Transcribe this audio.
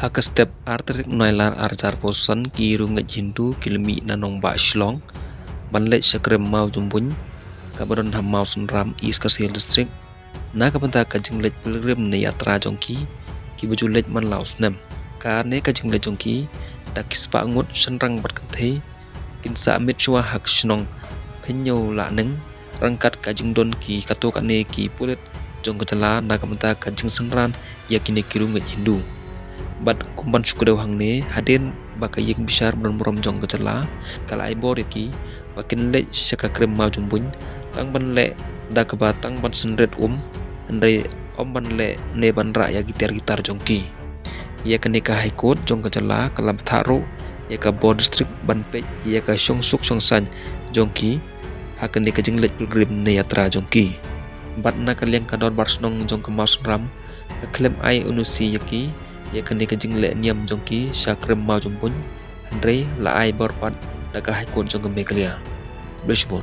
Haka step arterik noilar arjar posan ki rungat jindu kilmi nanong ba shlong banlet shakrem mau jumbun kabaron ham mau sunram is kasil district na kabanta kajinglet pilgrim ne yatra jongki ki bajulet man laos nem ka ne kajinglet jongki dakis pa ngut senrang bat kathe kinsa mit chua hak shnong phenyo la neng rangkat kajing don ki katok ane ki pulet jong kacala na kabanta kajing senran yakine ki rungat jindu bat kumban syukudaw hangne haden bakayeng besar bermuram jong kecela kala aibor yaki bakin le syaka krem mau jumbun tang ban le da kebatang ban senret andre ban le ne ban ra ya gitar jongki ya kenika high court jong kecela kalam tharo ya ka board district ban pe ya ka syong suk syong san jongki hakene ka jinglet pilgrim ne yatra jongki bat na kaliang kador barsnong jong kemas ram klem ai unusi yaki ya kene kajing le niam jongki shakrem mau jumpun andre la ai borpat daga haikon jong kemekalia bleshbon